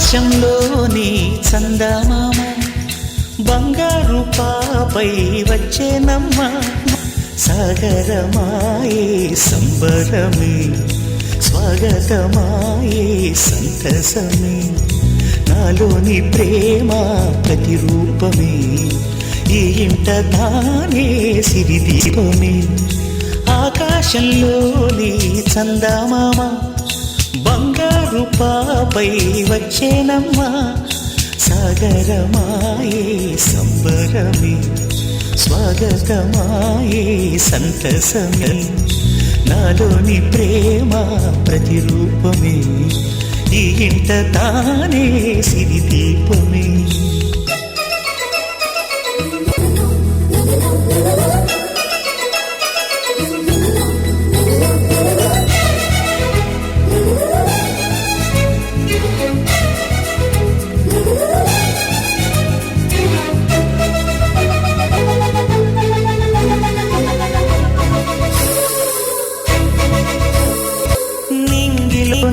ఆకాశంలోని చందమామ బంగారు పాపై వచ్చేనమ్మ సాగరమాయే సంబరమే స్వాగతమాయే సంతసమే నాలోని ప్రేమ ప్రతిరూపమే ఈ ఇంట తానే సిరిదీపమే ఆకాశంలోని చందమామ బంగారు పాపై వచ్చేనమ్మా సాగరమాయే సంబరమే స్వాగతమాయే సంతసమే నాలోని ప్రేమ ప్రతిరూపమే ఈ ఇంట తానే సిరిదీపమే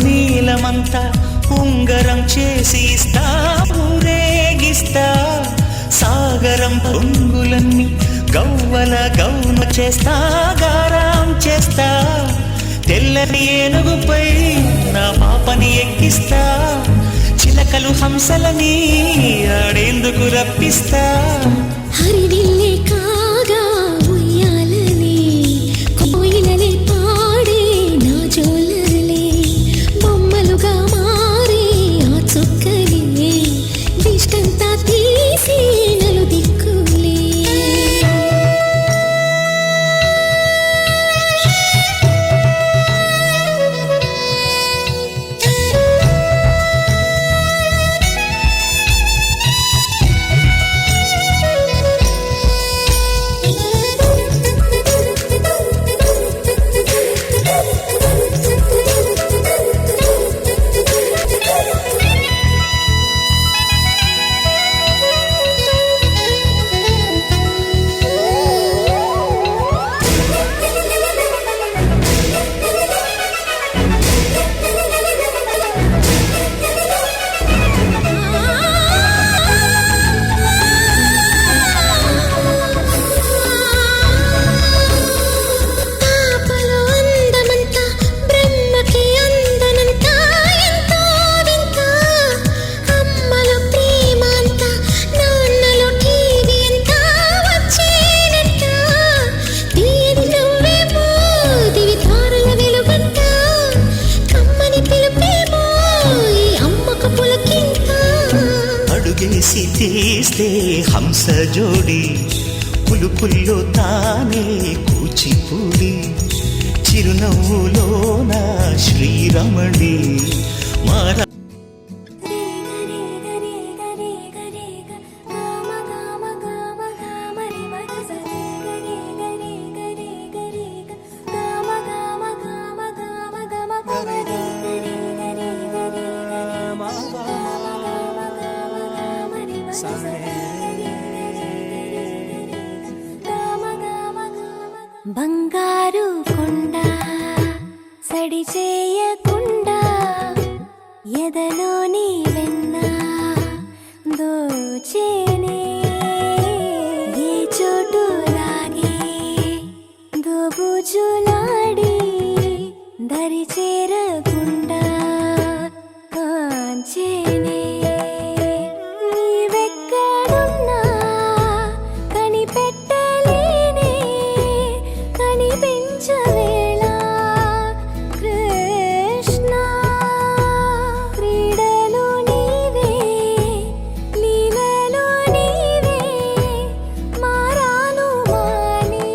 నీలమంతా ఉంగరం చేసి ఇస్తా ఊరేగిస్తా సాగరం పొంగులన్నీ గవ్వల గౌన చేస్తా గారాం చేస్తా తెల్లని ఏనుగుపై నా పాపని ఎక్కిస్తా చిలకలు హంసలని ఆడేందుకు రప్పిస్తా హరివిల్లే కాగా ఉయ్యాలని కోయిలలే పాడే నా జోలలే బొమ్మలుగా మారే ఆ చుక్కలే దిష్టంతా తీసి నలు దిక్కులే అడుగేసి తీస్తే హంస జోడి పులుపుల్లో తానే కూచిపూడి చిరునవ్వులోన శ్రీరమణి మారా బంగారు కొండ సడి చేయకుండా ఎదలోని వెన్న దోచేనే ఏ చోటు లాగే దోబుజులాడి దరి చేరకుండా కాంచేనే నీవెక్కడున్నా కనిపెట్టలేనే కనిపించవేళ కృష్ణ క్రీడలు నీవే లీలలు నీవే మారాను మాని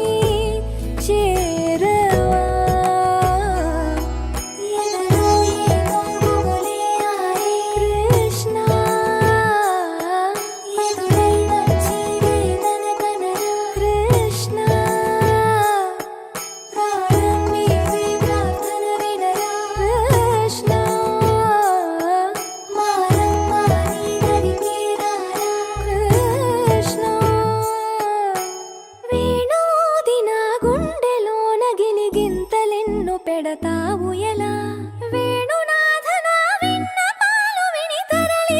చేరవా ఎదలో ఏదో మొగలే ఆరే కృష్ణ ఎదురై వచ్చి వేదన కనరా కృష్ణ ప్రాణం నీవే ప్రార్థన వినరా కృష్ణ మారమ్మా నీ దరికి రారా కృష్ణ వేణోది నా గుండెలోన గిలిగింతలెన్ను పెడతావు ఎలా వేణునాథ నా విన్నపాలు విని తరలి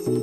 కన్నా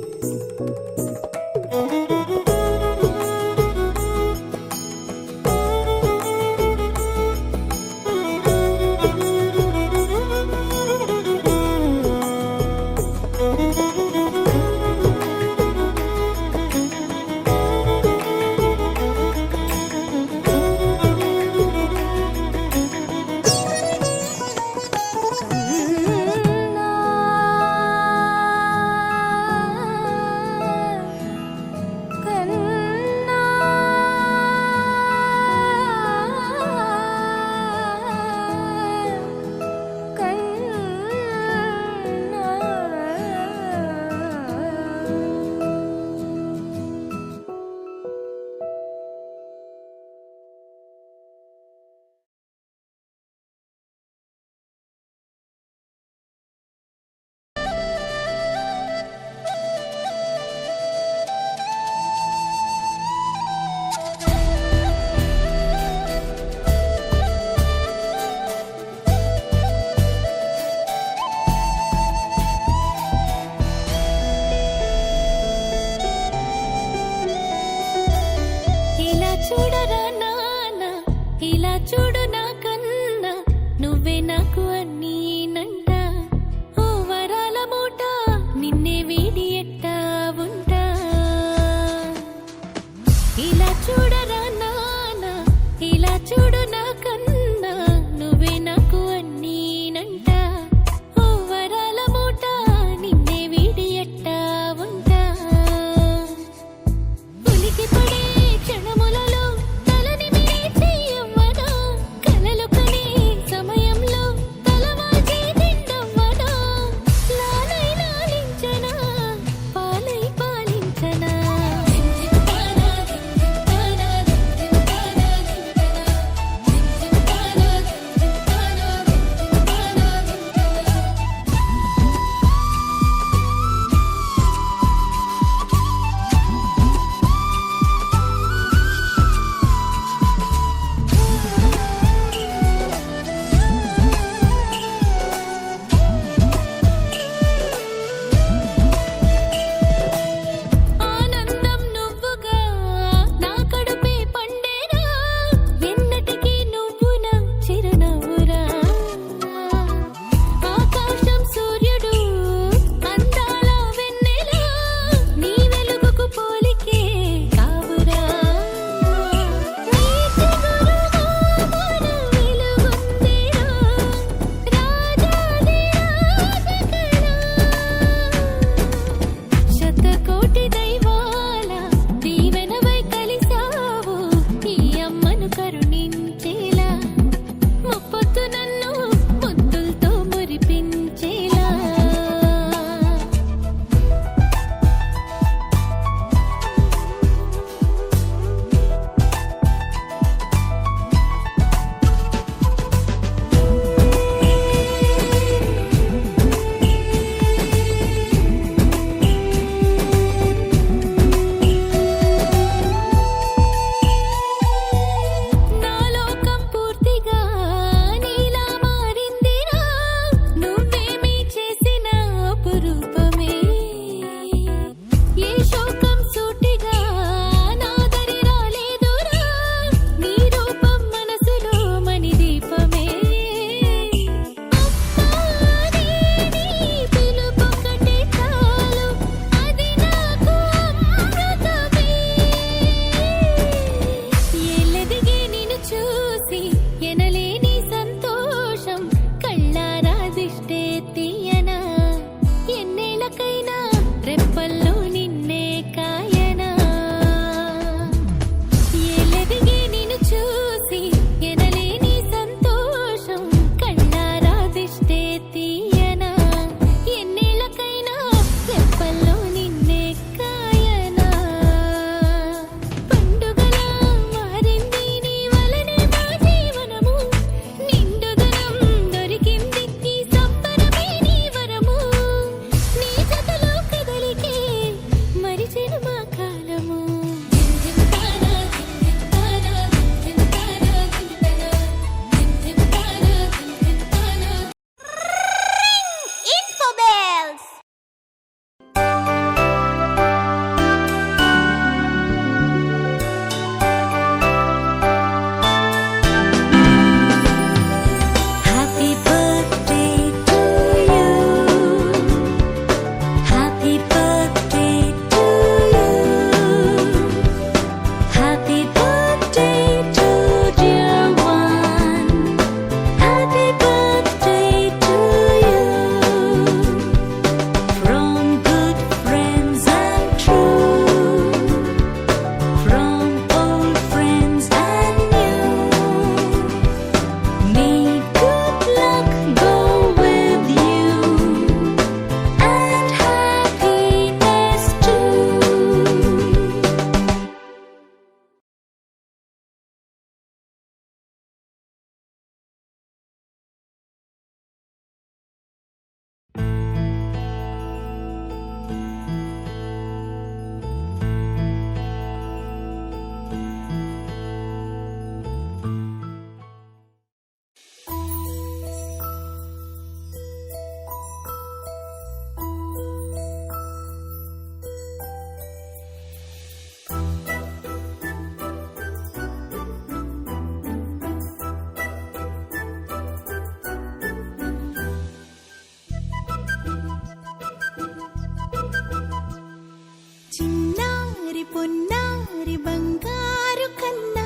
చిన్నారి పొన్నారి బంగారు కన్నా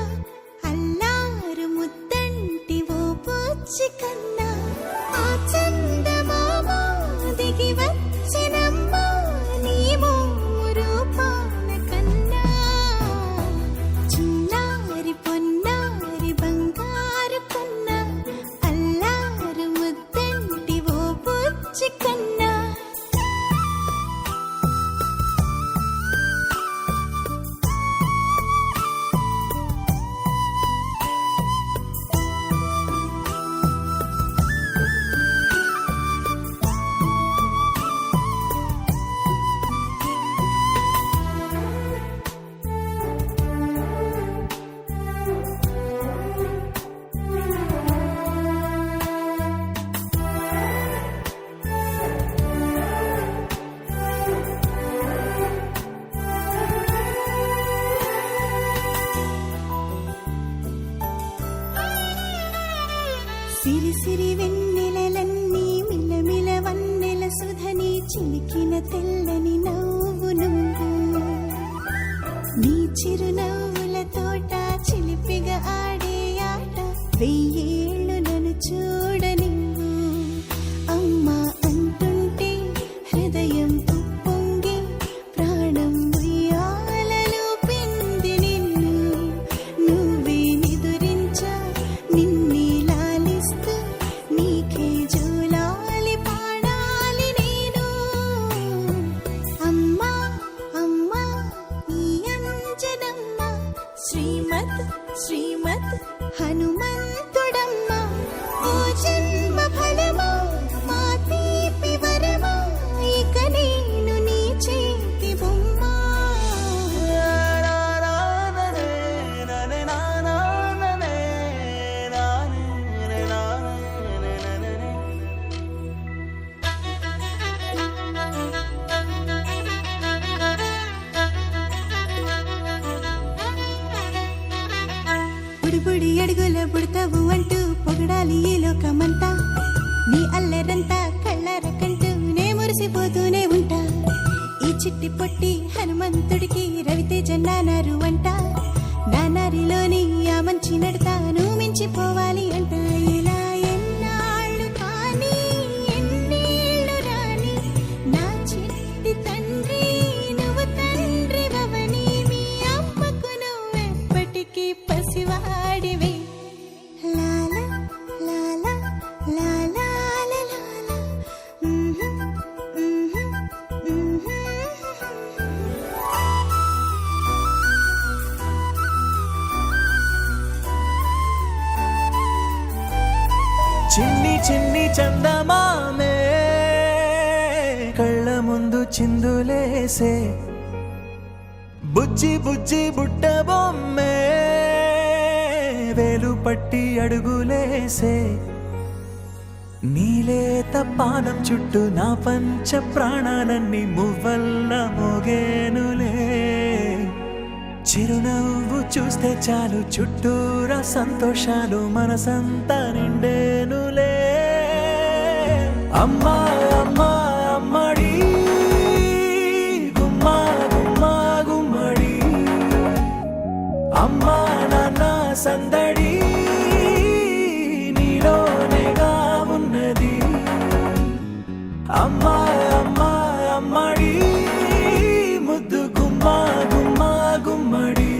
అల్లారు ముద్దంటి ఓ పూచి కన్నా ఆ చందమామ దిగి వచ్చినమ్మ నీ రూపాన కన్నా చిన్నారి పొన్నారి బంగారు కన్నా అల్లారు ముద్దంటి ఓ పూచి కన్నా సిరి సిరి వెన్నెలలన్నీ మిలమిల వన్నెల సుధని చిలికిన తెల్లని నవ్వు నువ్వు నీ చిరునవ్వుల తోట చిలిపిగా ఆడే ఆట వెయ్యేళ్ళు నన్ను చూడనివ్వు అమ్మా అంటుంటే హృదయం ఉప్పొంగి ప్రాణం ఉయ్యాలలో పిండి నిన్ను నువ్వే నిదురించా నిన్నే లాలిస్తూ నీకే జోలాలి పాడాలి నేను అమ్మా అమ్మా ఈ అంజనమ్మ శ్రీమత్ శ్రీమత్ హనుమంతుడమ్మ ఓ జన్మ ఫలమా మా తీపి వరమా ఇక నేను నీ చేతి బొమ్మ బుడిబుడి అడుగుల బుడతావు అంటూ పొగడాలి ఈ లోకమంతా నీ అల్లరంతా కళ్ళరకంటూ నే మురిసిపోతూనే ఉంటా ఈ చిట్టి పొట్టి హనుమంతుడికి రవితేజ నానారు అంట నానారిలోని ఆ మంచి నడతాను మించిపోవాలి అంట ఇలా ఎన్నాళ్ళు కానీ ఎన్నేళ్ళు రాని నా చిట్టి తండ్రి నువ్వు తండ్రి వవని మీ అమ్మకు నువ్వెప్పటికీ పసివాడివే లాలా లాలా లాలా లాలా చిన్ని చిన్ని చందమామే కళ్ళ ముందు చిందులేసే బుజ్జి బుజ్జి బుట్ట బొమ్మే వేలు పట్టి అడుగులేసే నీలేత పానం చుట్టూ నా పంచ ప్రాణాలన్నీ మువ్వల్ల మోగేనులే చిరునవ్వు చూస్తే చాలు చుట్టూరా సంతోషాలు మనసంతా నిండేనులే అమ్మా అమ్మా అమ్మడి గుమ్మా గుమ్మా గుమ్మడి అమ్మా నాన్న సందడి నీలోనేగా ఉన్నది అమ్మా అమ్మా అమ్మడి ముద్దు గుమ్మా గుమ్మా గుమ్మడి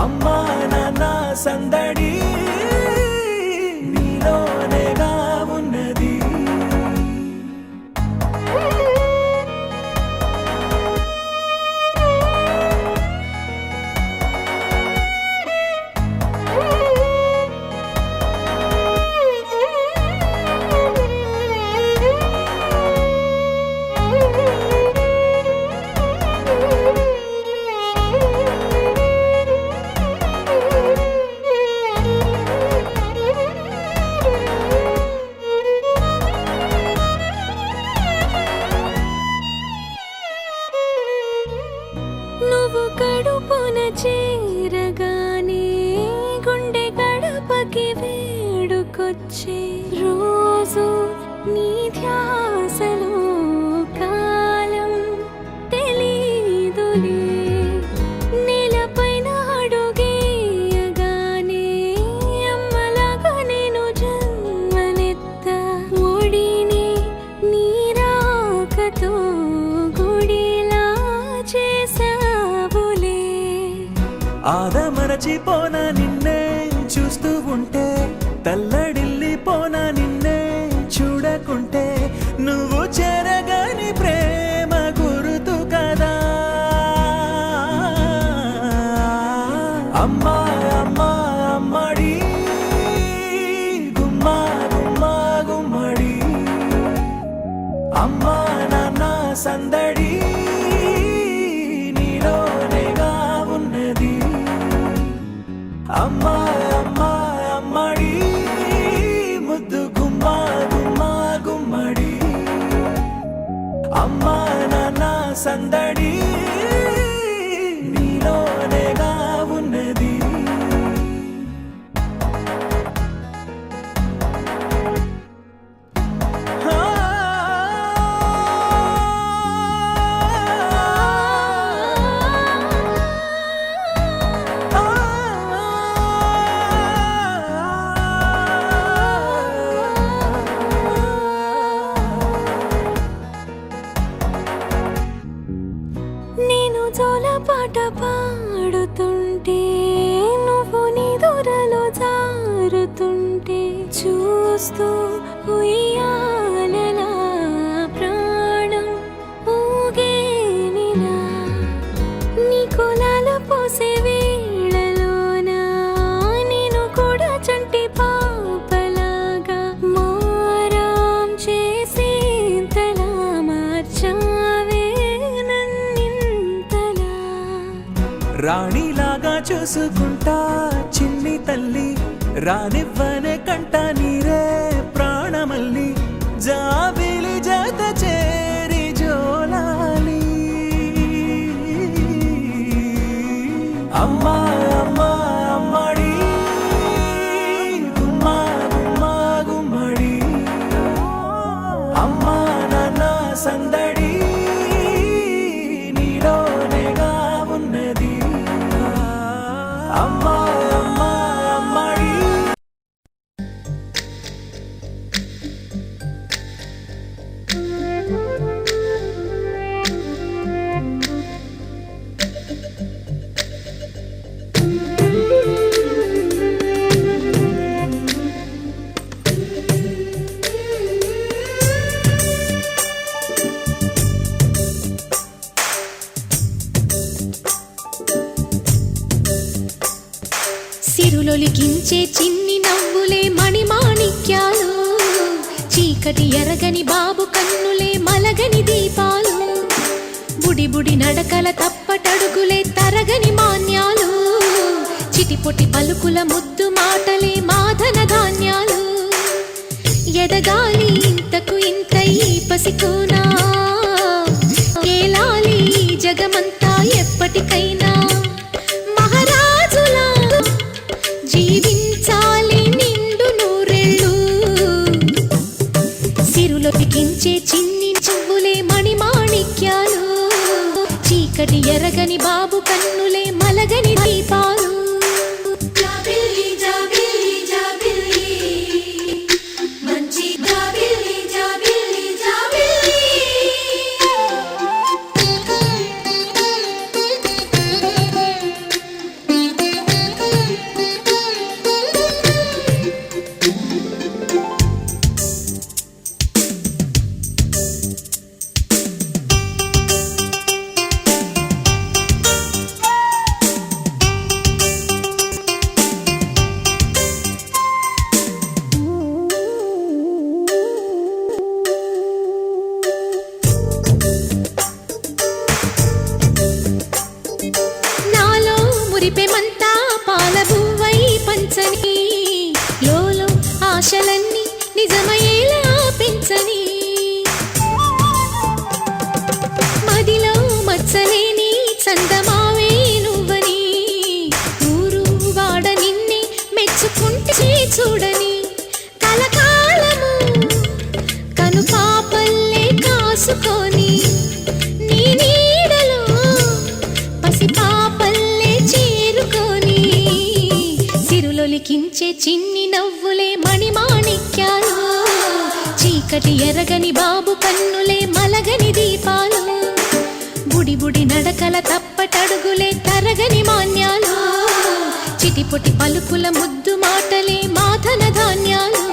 అమ్మా నాన్న సందడి నీలోనేగా ఉన్నది నువ్వు కడుపున చేరగానే గుండె గడపకి వేడుకొచ్చే రోజు నీ ధ్యాసలో కాలం తెలి ఆదమరచిపోనా నిన్నే చూస్తూ ఉంటే, తల్లడిల్లిపోనా నిన్నే చూడకుంటే, నువ్వు చెరగని ప్రేమ గురుతు కదా. అమ్మా అమ్మా అమ్మడి గుమ్మా గుమ్మా గుమ్మడి, అమ్మా నాన్న సందడి నీలోనేగా ఉన్నది. అమ్మా అమ్మా అమ్మడి ముద్దు గుమ్మా గుమ్మా గుమ్మడి, అమ్మా నాన్న సందడి నీలోనేగా ఉన్నది. నేను జోలపాట పాడుతుంటే, నువ్వు నీ దూరలో జారుతుంటే, చూస్తూ ఉయ్యాలలా ప్రాణం ఊగేనిలా. నీ కులాల పోసే వేళలోన నేను కూడా చంటి పాపలాగా మారాం చేసేంతలా మార్చావే నన్నింతలా. రాణిలాగా చూసుకుంటా చిన్ని తల్లి, రానివ్వనే కంట నీరే ప్రాణమల్లి, జాబిలి జత చేరి జోలాలి. అమ్మా అమ్మా అమ్మడి గుమ్మా గుమ్మా గుమ్మడి, అమ్మా నాన్న సందడి నీలోనేగా ఉన్నది. అమ్మా అమ్మా అమ్మడి. సిరులొలికించే చిన్ని నవ్వులే మణిమాణిక్యాలు, చీకటి ఎరగని బాబు కన్నులే మలగని దీపాలు, బుడి బుడి నడకల తప్పటడుగులే తరగని మాన్యాలు, చిటిపొటి పలుకుల ముద్దు మాటలే మాధన ధాన్యాలు. ఎదగాలి ఇంతకు ఇంత ఈ పసికోనా, ఏలాలి జగమంతా ఎప్పటికైనా, మహారాజులా జీవించాలి నిండు నూరెళ్ళు. సిరులొతికించే చిన్ని చువ్వులే మణిమాణిక్యాలు, చీకటి ఎరగని బాబు కన్నులే మలగని దీపాలు. జాబిల్లి జాబిల్లి జాబిల్లి, మంచి జాబిల్లి జాబిల్లి జాబిల్లి. మురిపెమంతా పాలబువ్వై పంచని, లోలో ఆశలన్నీ నిజమయ్యేలా పెంచని, మదిలో మచ్చలేని చందమావే నువ్వని, ఊరు వాడ నిన్నే మెచ్చుకుంటే చూడని, కలకాలము కను పాపల్లే కాసుకొని, నీ నీడలో పసి పాపల్లే చేరుకొని, సిరులొలికించే చిన్ని నవ్వులే మణిమాణిక్యాలు, చీకటి ఎరగని బాబు కన్నులే మలగని దీపాలు, బుడి బుడి నడకల తప్పటడుగులే తరగని మాన్యాలు. చిటిపొటి పలుకుల ముద్దు మాటలే మాధన ధాన్యాలు.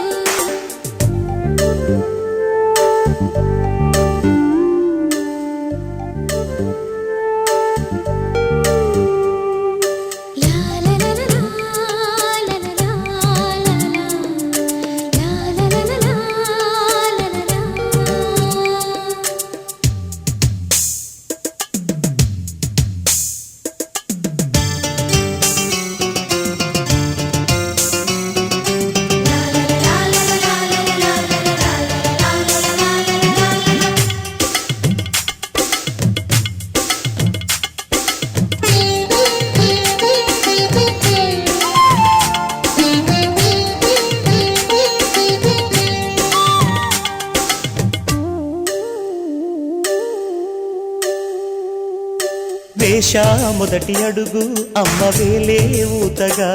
వేషా మొదటి అడుగు అమ్మ వేలే ఊతగా,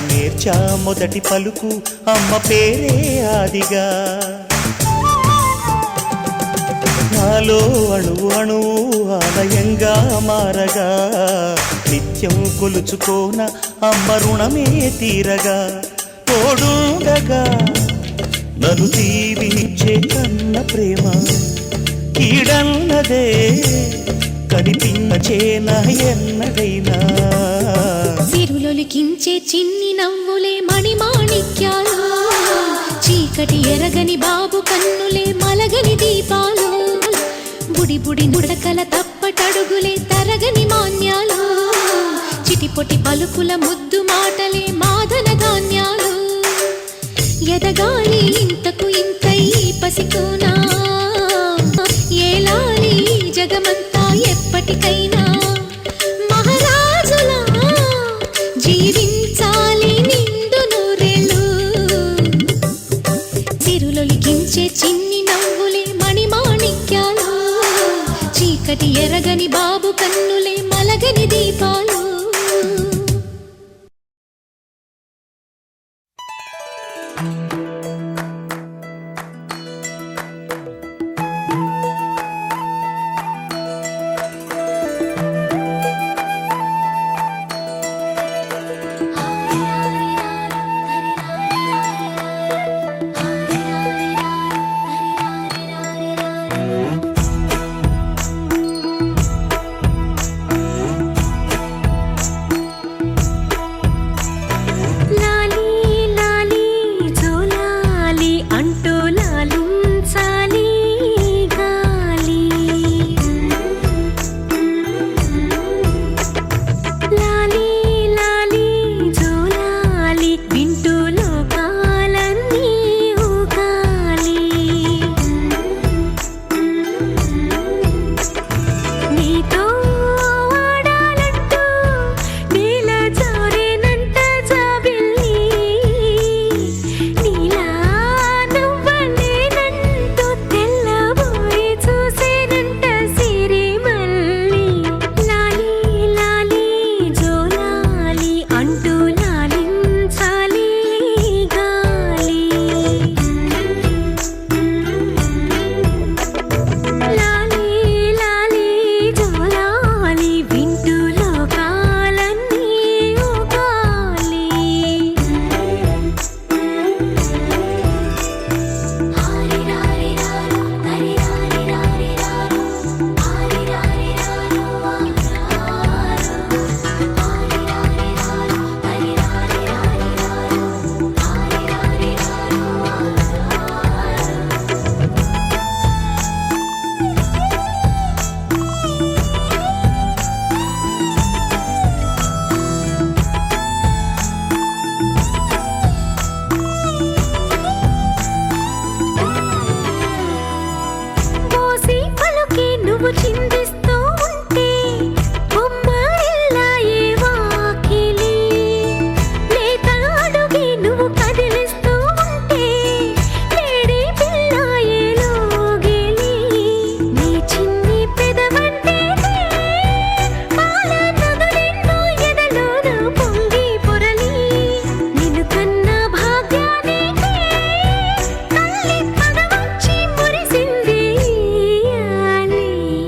నేర్చా మొదటి పలుకు అమ్మ పేరే ఆదిగా. నాలో అణువు అణువు ఆలయంగా మారగా, నిత్యం కొలుచుకోన అమ్మ రుణమే తీరగా. తోడుండగా నన్ను దీవించే కన్న ప్రేమ కీడన్నదే కనిపించేనా ఎన్నడైనా. సిరులొలికించే చిన్ని నవ్వులే మణిమాణిక్యాలు, చీకటి ఎరగని బాబు కన్నులే మలగని దీపాలు. బుడి బుడి నుడకల తప్పటడుగులే తరగని మాన్యాలు, చిటిపొటి పలుకుల ముద్దు మాటలే మాధన ధాన్యాలు. ఎదగాలి ఇంతకు ఇంతై పసికోనా, ఏలాలి జగమంతా ఎప్పటికైనా. మహారాజులా జీవించాలి నిండు నూరేళ్ళు, సిరులొలికించే చిన్ని నవ్వులే మణిమాణిక్యాలు, చీకటి ఎరగని బాబు కన్నులే మలగని దీపాలు.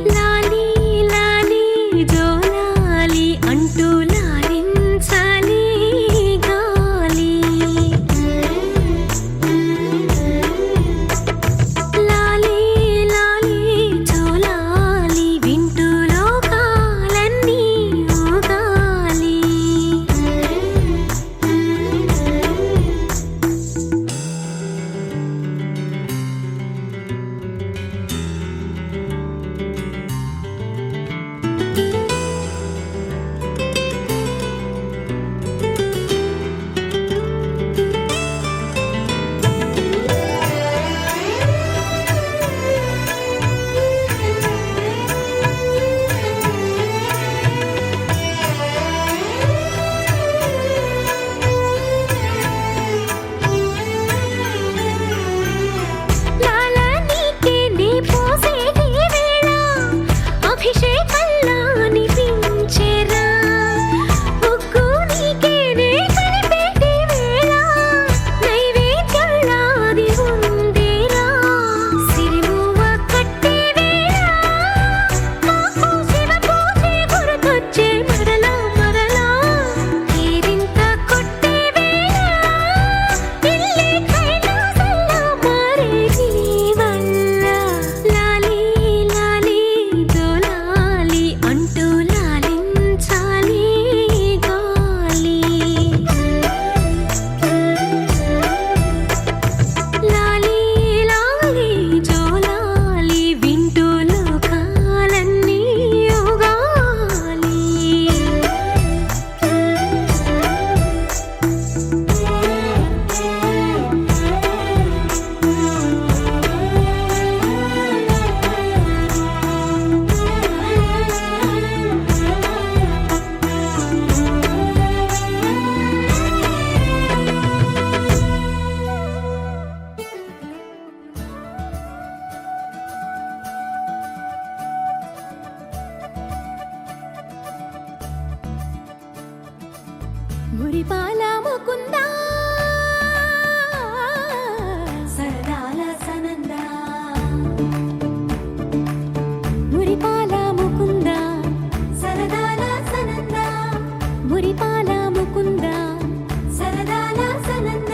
లాలి మురిపాల ముకుంద సరదాల సనంద మురిపాల ముకుంద సరదాల సనంద మురిపాల ముకుంద సరదాల సనంద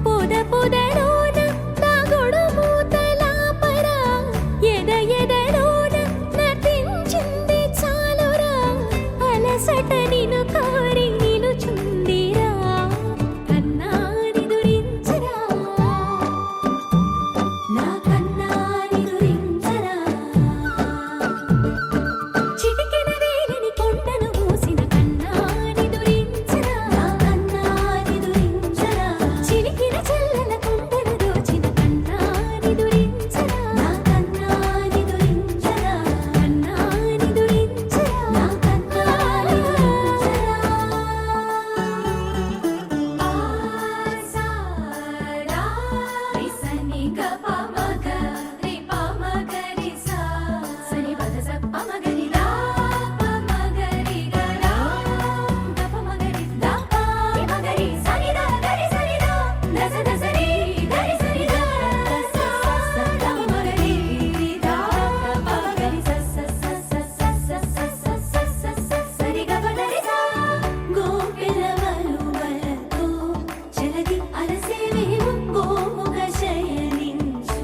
పొద పొదలోన దాగుడు మూతలాపర ఎద ఎదలోన నటించింది చాలురా అలసట నిను కోరి నిలుచుందిరా కన్నాని దురించరా నా కన్నాని దురించరా చిటికెన వేలిని కొండను మూసిన కన్నాని దురించరా నా కన్నాని దురించరా చిలికిన చల్లన కొండను దోచిన కన్నాని దురించరా నా కన్నాని దురించరా కన్నాని దురించరా నా కన్నాని దురించరా ఆసారా రిసని గపమగ రిపమగరి సా సని పద సప్పమగరి దా పమగరి గరా గపమగరి దా పమగరి సని దా గరి సని దా దస దసరి గరి సని దా స స గమగరి దా పమగరి స స స స స స స స స సరి గపదరి సా గోపిల వలువలతో చెలగి అలసేవేమో గోముగ శయనించు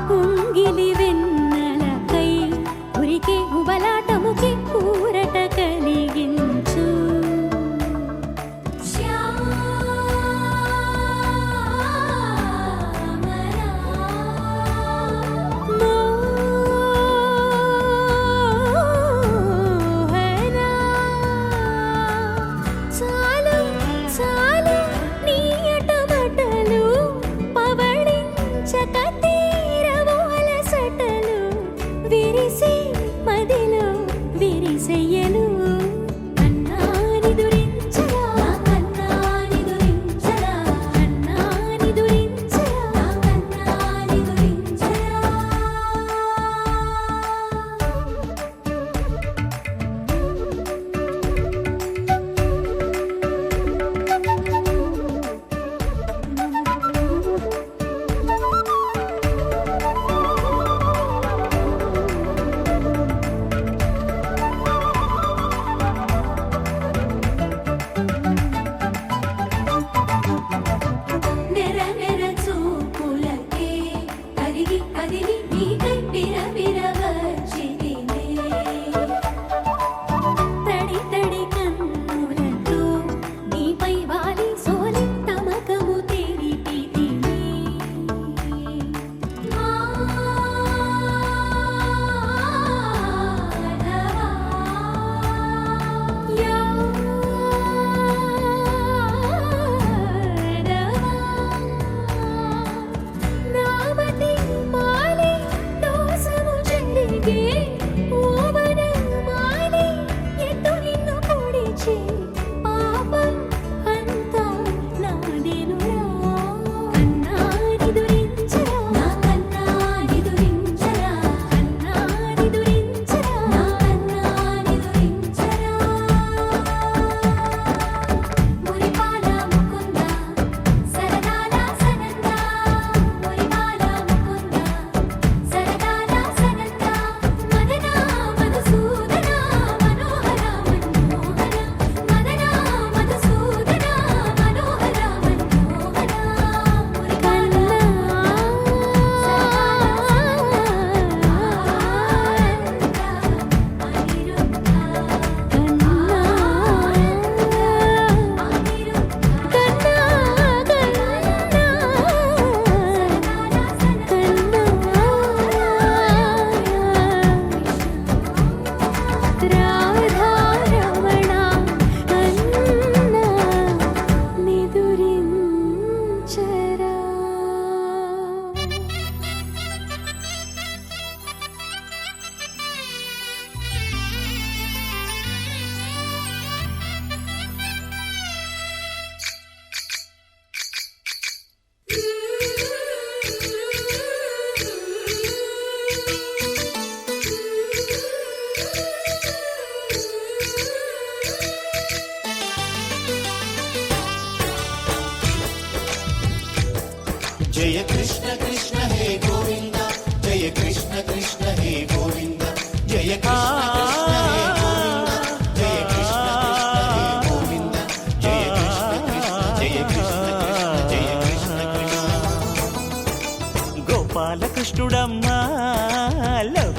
కుంగిలి వెన్నెలకై ఉరికే ఉబలాటముకి ఊరట కలిగించు శ్యామరా మోహనా చాలు చాలు నీ అటమటలు పవళించక తీరవు అలసటలు విరిసే మదిలో విరిసెయ్యలు కన్నాని దురించరా కన్నాని దురించరా కన్నాని దురించరా కన్నాని దురించరా నెర నెర చూపులకే కరిగి కదిలి నీకై విరవిర వచ్చితినే తడి తడి కన్నులతో నీపై వాలి సోలి తమకము తెలిపితినే నామతి మాలి దోసము చెల్లిగే ఓవన మాలి ఎత్తు నిన్ను పొడిచే పాపం అంతా నాదేనురా కన్నాని దురించరా నా కన్నాని దురించరా కన్నాని దురించరా నా కన్నాని దురించరా మురిపాల ముకుంద సరదాల సనంద మురిపాల ముకుంద సరదాల సనంద మదనా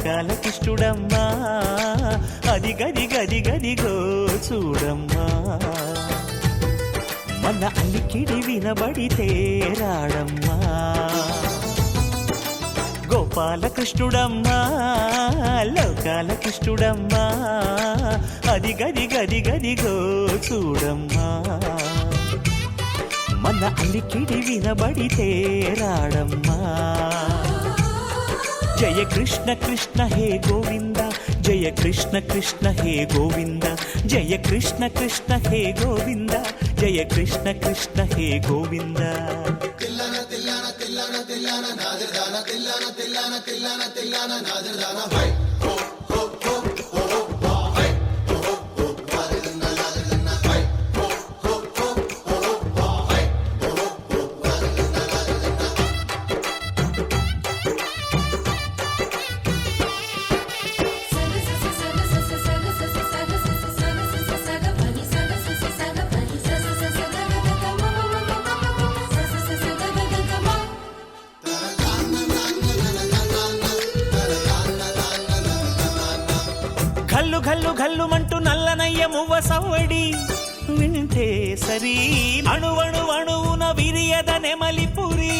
లోకాలకిష్టుడమ్మా అది గది గది గదిగో చూడమ్మా మన అలికిడి వినబడితే రాడమ్మా గోపాలకృష్ణుడమ్మా లోకాలకిష్టుడమ్మా అది గది గది గదిగో చూడమ్మా మన అలికిడి వినబడితే రాడమ్మా జయ కృష్ణ కృష్ణ హే గోవింద జయ కృష్ణ కృష్ణ హే గోవింద జయ కృష్ణ కృష్ణ హే గోవింద జయ కృష్ణ కృష్ణ హే గోవింద ఘల్లు ఘల్లు ఘల్లుమంటూ నల్లనయ్య మువ్వ సవ్వడి వింటే సరి అణువణు అణువున విరియద నెమలిపురి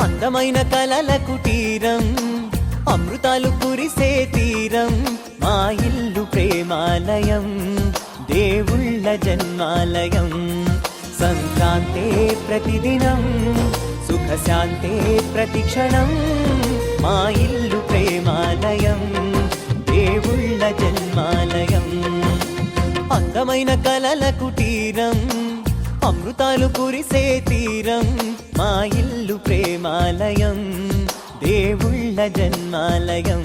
అందమైన కలల కుటీరం అమృతాలు కురిసే తీరం మా ఇల్లు ప్రేమాలయం దేవుళ్ళ జన్మాలయం సంక్రాంతే ప్రతిదినం సుఖశాంతే ప్రతిక్షణం మా ఇల్లు ప్రేమాలయం దేవుళ్ళ జన్మాలయం అందమైన కలల కుటీరం అమృతాలు కురిసే తీరం మా ఇల్లు ప్రేమాలయం దేవుళ్ళ జన్మాలయం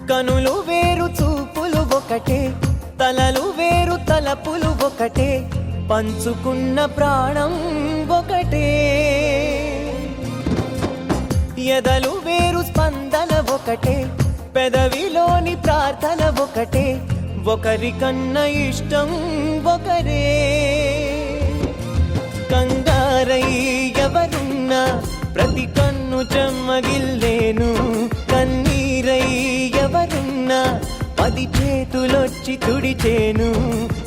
కనులు వేరు చూపులు ఒకటే తలలు వేరు తలపులు ఒకటే పంచుకున్న ప్రాణం ఒకటే ఎదలు వేరు స్పందన ఒకటే పెదవిలోని ప్రార్థన ఒకటే ఒకరికన్నా ఇష్టం ఒకరే కంగారై ఎవరున్నా ప్రతి కన్ను చెమ్మగిల్లేను కన్నీరై ఎవరున్నా 10 చేతులొచ్చి తుడిచేను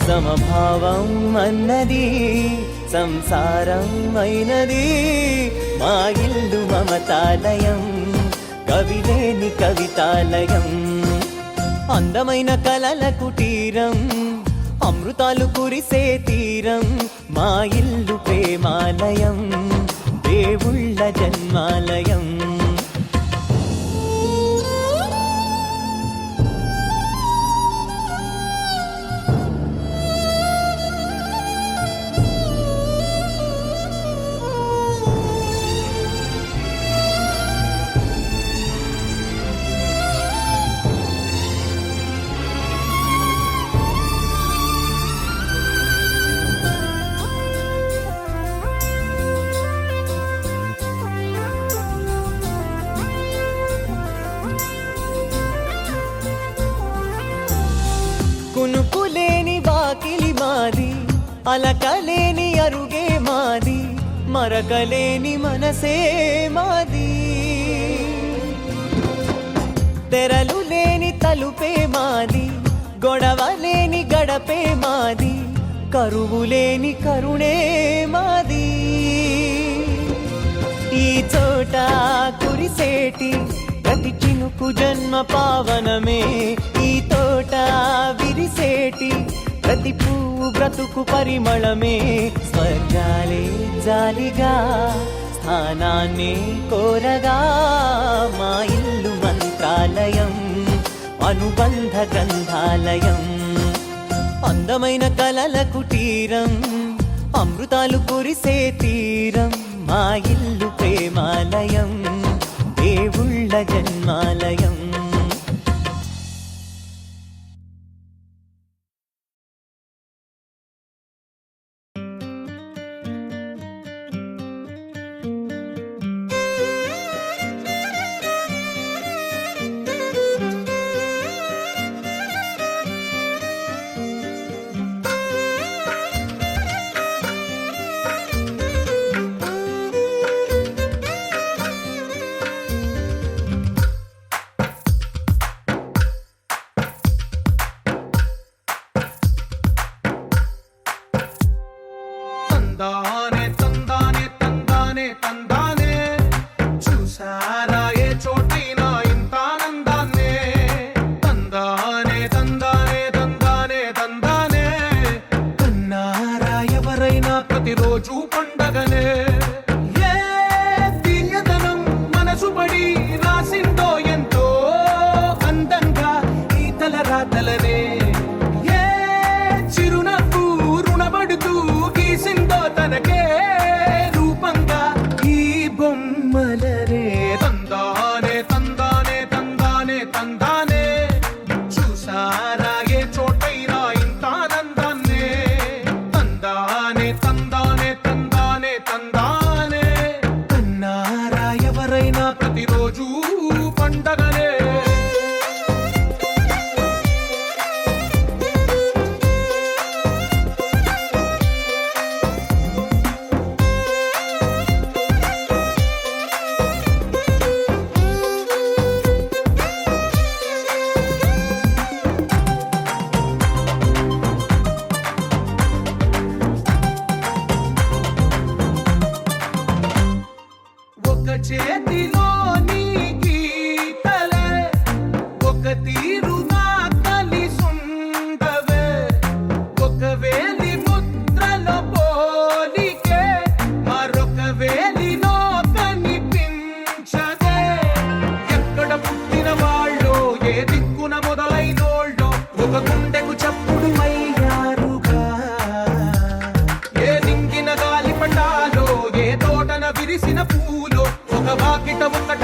సమభావం అన్నది సంసారం అయినది మా ఇల్లు మమతాలయం కవిలేని కవితాలయం అందమైన కలల కుటీరం అమృతాలు కురిసే తీరం మా ఇల్లు ప్రేమాలయం దేవుళ్ళ జన్మాలయం కునుకులేని వాకిలి మాది అలకలేని అరుగే మాది మరకలేని మనసే మాది తెరలు లేని తలుపే మాది గొడవ లేని గడపే మాది కరువు లేని కరుణే మాది ఈ చోట కురిసేటి ప్రతి చినుకు జన్మ పావనమే ప్రతి పువ్వు బ్రతుకు పరిమళమే స్వర్గాలే జాలిగా స్థానాన్ని కోరగా మా ఇల్లు మంత్రాలయం అనుబంధ గ్రంథాలయం అందమైన కలల కుటీరం అమృతాలు కురిసే తీరం మా ఇల్లు ప్రేమాలయం దేవుళ్ళ జన్మాలయం తందానే తందానే తందానే తందానే చూసారా ఏ చోటైనా ఇంత ఆనందాన్నే తందానే తందానే తందానే తందానే కన్నారా ఎవరైనా ప్రతిరోజు పండగనే ఏ తీయదనం మనసు పడి రాసిందో ఎంతో అందంగా ఈ తలరాతలనే ఏ చిరునవ్వు రుణపడుతూ గీసిందో తనకే రూపంగా ఈ బొమ్మలనే తందానే తందానే తందానే తందానే చూసారా ఏ చోటైనా ఇంత ఆనందాన్నే తందానే తందానే తందానే తందానే కన్నారా ఎవరైనా ప్రతిరోజు పండగనే ఒక చేతిలో నీ గీతలే ఒక తీరుగా కలిసుండవే ఒక వేలి ముద్రలో పోలికే మరొక వేలిలో కనిపించదే ఎక్కడ పుట్టిన వాళ్ళో ఏ దిక్కున మొదలైనోళ్ళో ఒక గుండెకు చప్పుడు అయ్యారుగా ఏ నింగిన గాలి పండాలో ఏ తోటన విరిసిన పూలో ఒక వాకిట ఒకట